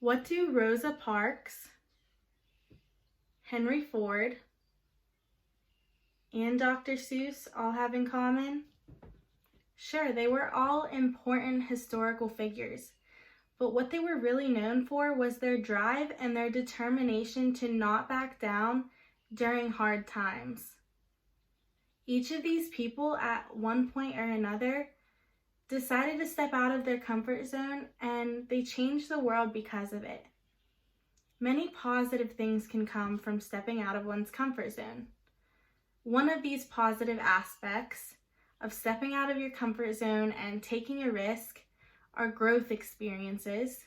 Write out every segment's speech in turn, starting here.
What do Rosa Parks, Henry Ford, and Dr. Seuss all have in common? Sure, they were all important historical figures, but what they were really known for was their drive and their determination to not back down during hard times. Each of these people at one point or another decided to step out of their comfort zone, and they changed the world because of it. Many positive things can come from stepping out of one's comfort zone. One of these positive aspects of stepping out of your comfort zone and taking a risk are growth experiences.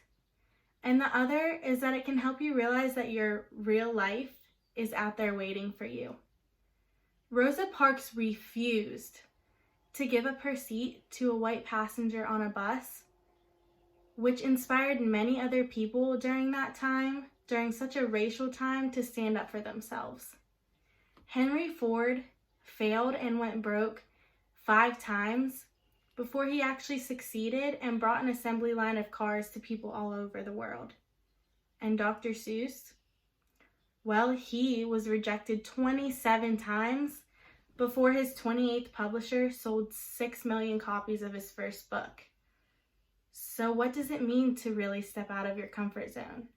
And the other is that it can help you realize that your real life is out there waiting for you. Rosa Parks refused to give up her seat to a white passenger on a bus, which inspired many other people during that time, during such a racial time, to stand up for themselves. Henry Ford failed and went broke 5 times before he actually succeeded and brought an assembly line of cars to people all over the world. And Dr. Seuss, well, he was rejected 27 times before his 28th publisher sold 6 million copies of his first book. So what does it mean to really step out of your comfort zone?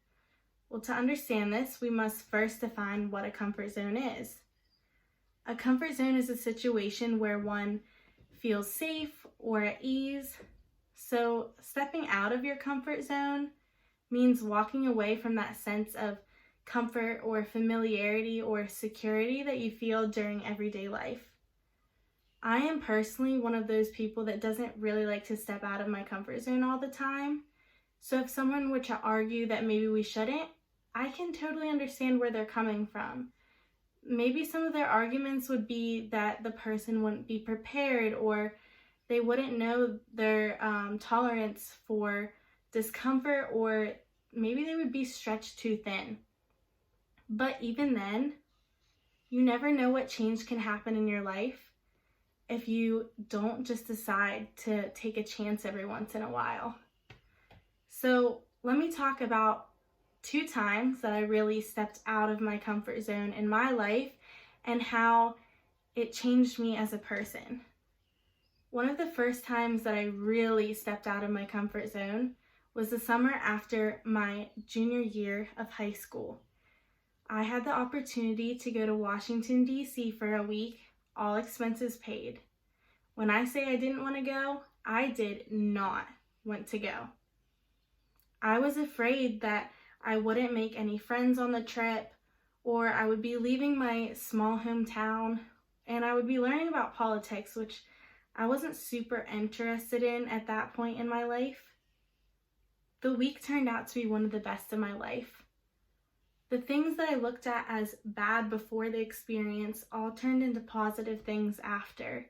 Well, to understand this, we must first define what a comfort zone is. A comfort zone is a situation where one feels safe or at ease. So stepping out of your comfort zone means walking away from that sense of comfort or familiarity or security that you feel during everyday life. I am personally one of those people that doesn't really like to step out of my comfort zone all the time. So if someone were to argue that maybe we shouldn't, I can totally understand where they're coming from. Maybe some of their arguments would be that the person wouldn't be prepared, or they wouldn't know their tolerance for discomfort, or maybe they would be stretched too thin. But even then, you never know what change can happen in your life if you don't just decide to take a chance every once in a while. So let me talk about 2 times that I really stepped out of my comfort zone in my life and how it changed me as a person. One of the first times that I really stepped out of my comfort zone was the summer after my junior year of high school. I had the opportunity to go to Washington, D.C. for a week, all expenses paid. When I say I didn't want to go, I did not want to go. I was afraid that I wouldn't make any friends on the trip, or I would be leaving my small hometown, and I would be learning about politics, which I wasn't super interested in at that point in my life. The week turned out to be one of the best of my life. The things that I looked at as bad before the experience all turned into positive things after.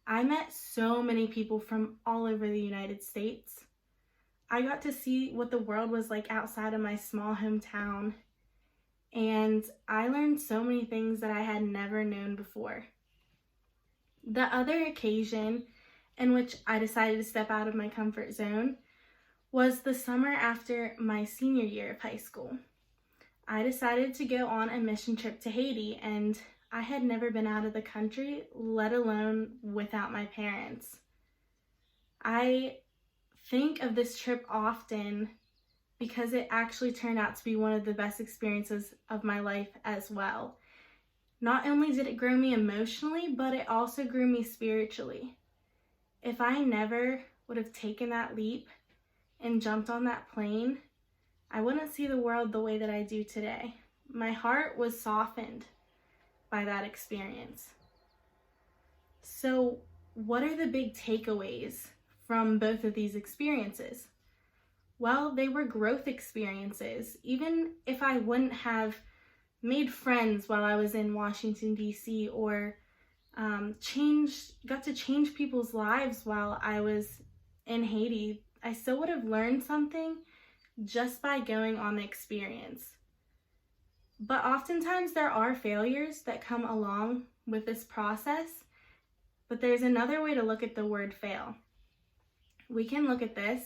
I met so many people from all over the United States. I got to see what the world was like outside of my small hometown, and I learned so many things that I had never known before. The other occasion in which I decided to step out of my comfort zone was the summer after my senior year of high school. I decided to go on a mission trip to Haiti, and I had never been out of the country, let alone without my parents. I think of this trip often because it actually turned out to be one of the best experiences of my life as well. Not only did it grow me emotionally, but it also grew me spiritually. If I never would have taken that leap and jumped on that plane, I wouldn't see the world the way that I do today. My heart was softened by that experience. So, what are the big takeaways from both of these experiences? Well, they were growth experiences. Even if I wouldn't have made friends while I was in Washington, D.C., or got to change people's lives while I was in Haiti, I still would have learned something just by going on the experience. But oftentimes there are failures that come along with this process, but there's another way to look at the word fail. We can look at this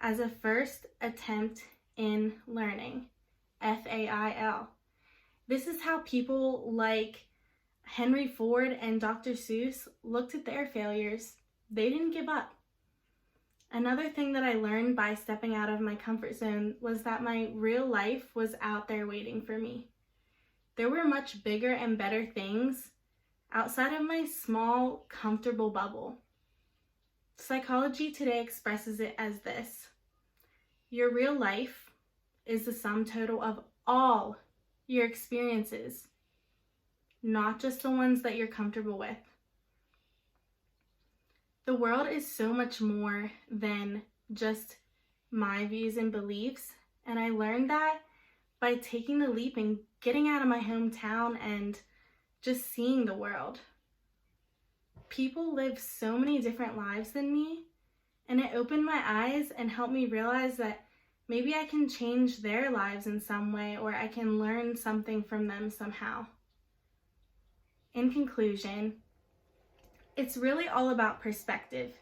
as a first attempt in learning. FAIL. This is how people like Henry Ford and Dr. Seuss looked at their failures. They didn't give up. Another thing that I learned by stepping out of my comfort zone was that my real life was out there waiting for me. There were much bigger and better things outside of my small, comfortable bubble. Psychology today expresses it as this: your real life is the sum total of all your experiences, not just the ones that you're comfortable with. The world is so much more than just my views and beliefs, and I learned that by taking the leap and getting out of my hometown and just seeing the world. People live so many different lives than me, and it opened my eyes and helped me realize that maybe I can change their lives in some way, or I can learn something from them somehow. In conclusion, it's really all about perspective.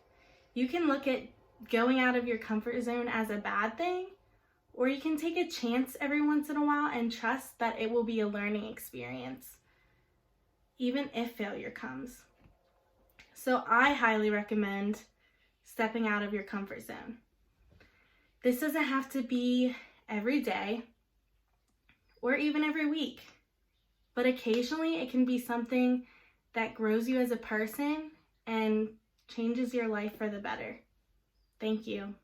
You can look at going out of your comfort zone as a bad thing, or you can take a chance every once in a while and trust that it will be a learning experience, even if failure comes. So I highly recommend stepping out of your comfort zone. This doesn't have to be every day or even every week, but occasionally it can be something that grows you as a person and changes your life for the better. Thank you.